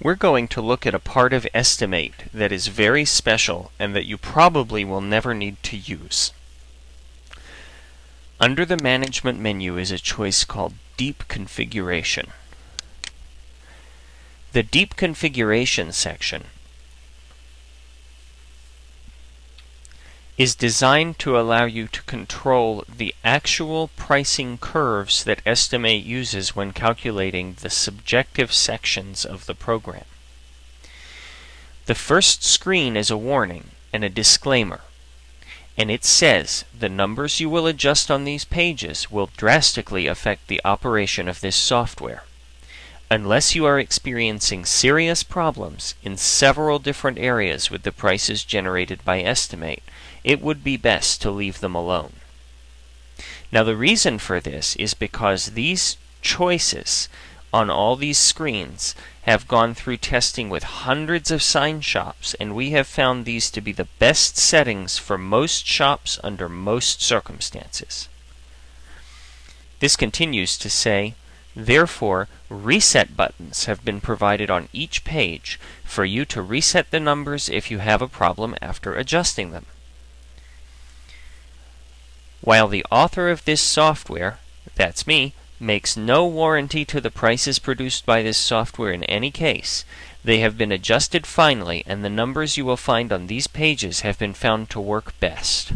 We're going to look at a part of EstiMate that is very special and that you probably will never need to use. Under the Management menu is a choice called Deep Configuration. The Deep Configuration section is designed to allow you to control the actual pricing curves that EstiMate uses when calculating the subjective sections of the program. The first screen is a warning and a disclaimer, and it says the numbers you will adjust on these pages will drastically affect the operation of this software. Unless you are experiencing serious problems in several different areas with the prices generated by EstiMate, it would be best to leave them alone. Now the reason for this is because these choices on all these screens have gone through testing with hundreds of sign shops, and we have found these to be the best settings for most shops under most circumstances. This continues to say, therefore, reset buttons have been provided on each page for you to reset the numbers if you have a problem after adjusting them. While the author of this software, that's me, makes no warranty to the prices produced by this software in any case, they have been adjusted finally, and the numbers you will find on these pages have been found to work best.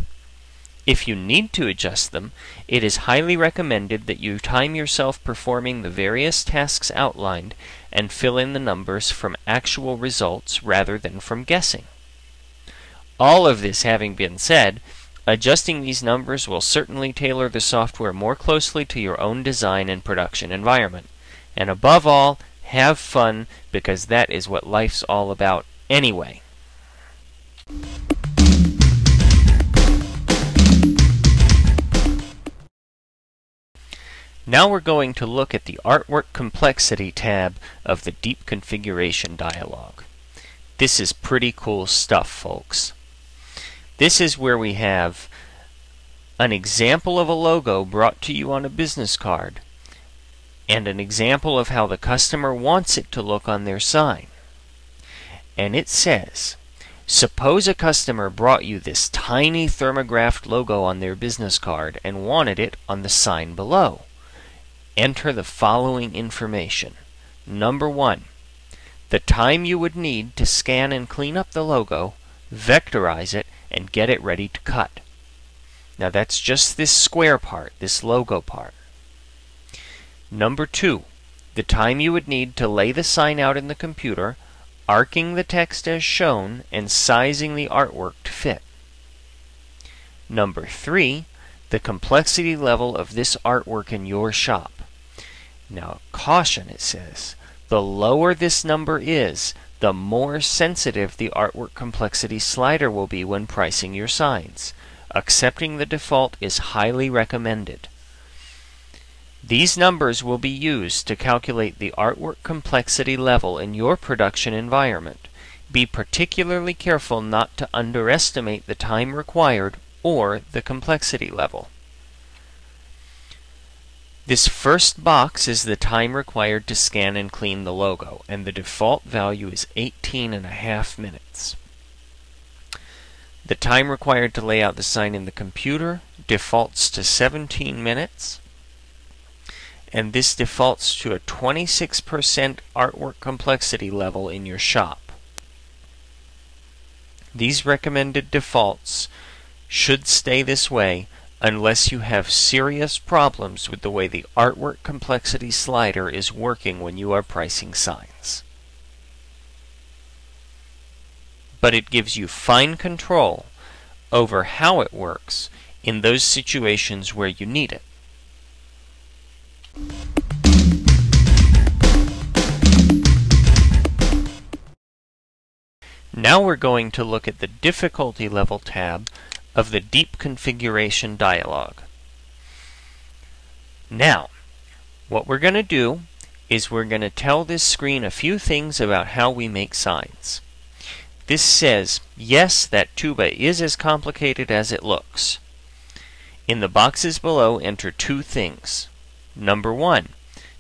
If you need to adjust them, it is highly recommended that you time yourself performing the various tasks outlined and fill in the numbers from actual results rather than from guessing. All of this having been said, adjusting these numbers will certainly tailor the software more closely to your own design and production environment. And above all, have fun, because that is what life's all about anyway. Now we're going to look at the Artwork Complexity tab of the Deep Configuration dialog. This is pretty cool stuff, folks. This is where we have an example of a logo brought to you on a business card and an example of how the customer wants it to look on their sign. And it says, suppose a customer brought you this tiny thermographed logo on their business card and wanted it on the sign below. Enter the following information. Number 1, the time you would need to scan and clean up the logo, vectorize it, and get it ready to cut. Now that's just this square part, this logo part. Number 2, the time you would need to lay the sign out in the computer, arcing the text as shown, and sizing the artwork to fit. Number 3, the complexity level of this artwork in your shop. Now, caution, it says, the lower this number is, the more sensitive the artwork complexity slider will be when pricing your signs. Accepting the default is highly recommended. These numbers will be used to calculate the artwork complexity level in your production environment. Be particularly careful not to underestimate the time required or the complexity level. This first box is the time required to scan and clean the logo, and the default value is 18.5 minutes. The time required to lay out the sign in the computer defaults to 17 minutes, and this defaults to a 26% artwork complexity level in your shop. These recommended defaults should stay this way unless you have serious problems with the way the artwork complexity slider is working when you are pricing signs. But it gives you fine control over how it works in those situations where you need it. Now we're going to look at the difficulty level tab of the Deep Configuration dialog. Now, what we're going to do is we're going to tell this screen a few things about how we make signs. This says, yes, that tuba is as complicated as it looks. In the boxes below, enter two things. Number 1,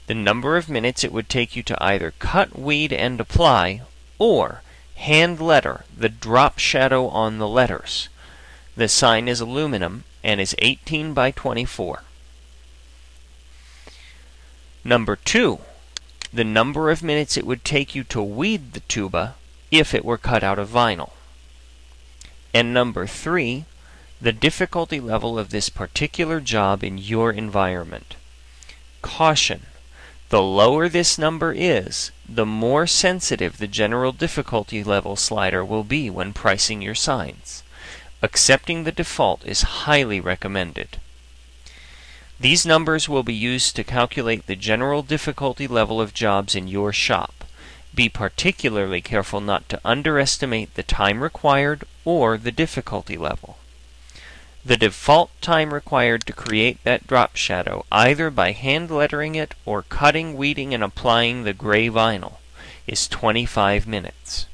the number of minutes it would take you to either cut, weed, and apply, or hand letter the drop shadow on the letters. The sign is aluminum and is 18 by 24. Number 2, the number of minutes it would take you to weed the tuba if it were cut out of vinyl. And number 3, the difficulty level of this particular job in your environment. Caution: the lower this number is, the more sensitive the general difficulty level slider will be when pricing your signs. Accepting the default is highly recommended. These numbers will be used to calculate the general difficulty level of jobs in your shop. Be particularly careful not to underestimate the time required or the difficulty level. The default time required to create that drop shadow, either by hand lettering it or cutting, weeding, and applying the gray vinyl, is 25 minutes.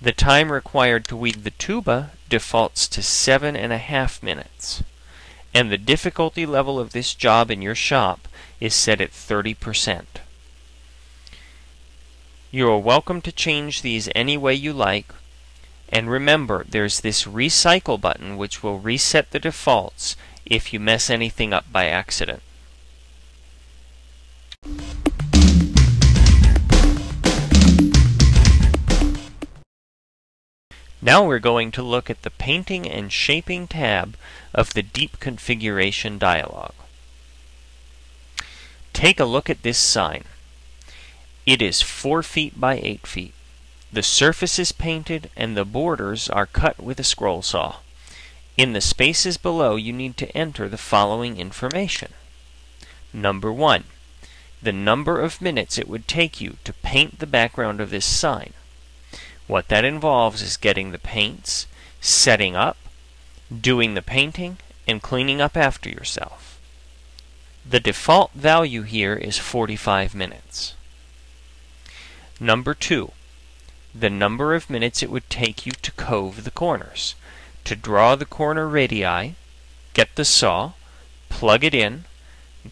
The time required to weed the tuba defaults to 7.5 minutes. And the difficulty level of this job in your shop is set at 30%. You are welcome to change these any way you like, and remember there's this recycle button which will reset the defaults if you mess anything up by accident. Now we're going to look at the Painting and Shaping tab of the Deep Configuration dialog. Take a look at this sign. It is 4 feet by 8 feet. The surface is painted and the borders are cut with a scroll saw. In the spaces below you need to enter the following information. Number 1, the number of minutes it would take you to paint the background of this sign. What that involves is getting the paints, setting up, doing the painting, and cleaning up after yourself. The default value here is 45 minutes. Number 2, the number of minutes it would take you to cove the corners. To draw the corner radii, get the saw, plug it in,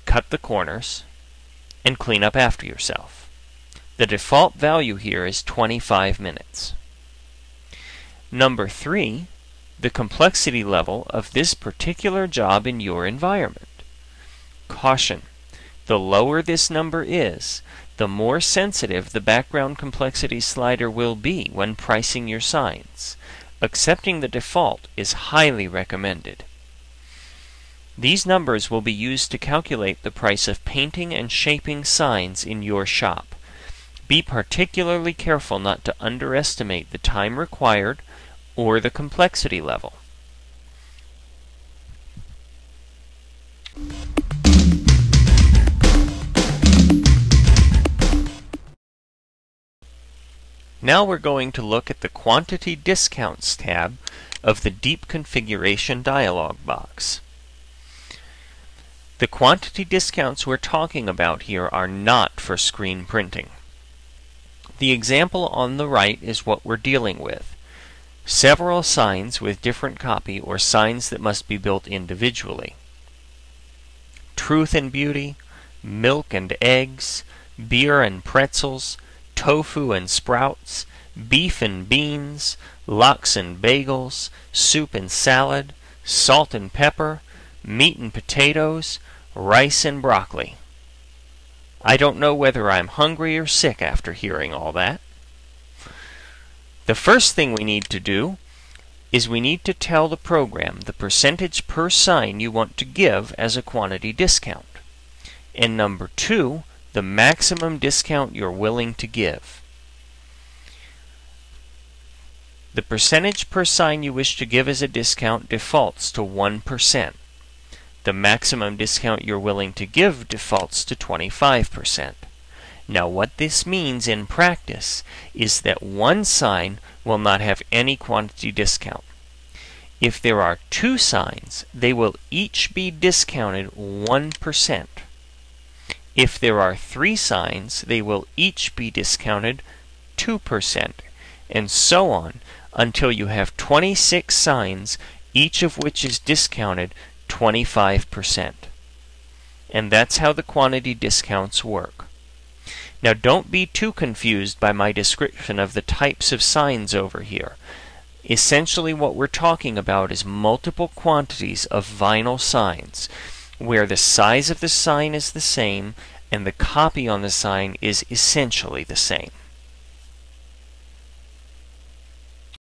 cut the corners, and clean up after yourself. The default value here is 25 minutes. Number 3, the complexity level of this particular job in your environment. Caution: the lower this number is, the more sensitive the background complexity slider will be when pricing your signs. Accepting the default is highly recommended. These numbers will be used to calculate the price of painting and shaping signs in your shop. Be particularly careful not to underestimate the time required or the complexity level. Now we're going to look at the Quantity Discounts tab of the Deep Configuration dialog box. The quantity discounts we're talking about here are not for screen printing. The example on the right is what we're dealing with. Several signs with different copy or signs that must be built individually. Truth and Beauty, Milk and Eggs, Beer and Pretzels, Tofu and Sprouts, Beef and Beans, Lox and Bagels, Soup and Salad, Salt and Pepper, Meat and Potatoes, Rice and Broccoli. I don't know whether I'm hungry or sick after hearing all that. The first thing we need to do is we need to tell the program the percentage per sign you want to give as a quantity discount. And number 2, the maximum discount you're willing to give. The percentage per sign you wish to give as a discount defaults to 1%. The maximum discount you're willing to give defaults to 25%. Now what this means in practice is that one sign will not have any quantity discount. If there are 2 signs, they will each be discounted 1%. If there are 3 signs, they will each be discounted 2%, and so on until you have 26 signs, each of which is discounted 25%. And that's how the quantity discounts work. Now don't be too confused by my description of the types of signs over here. Essentially what we're talking about is multiple quantities of vinyl signs, where the size of the sign is the same and the copy on the sign is essentially the same.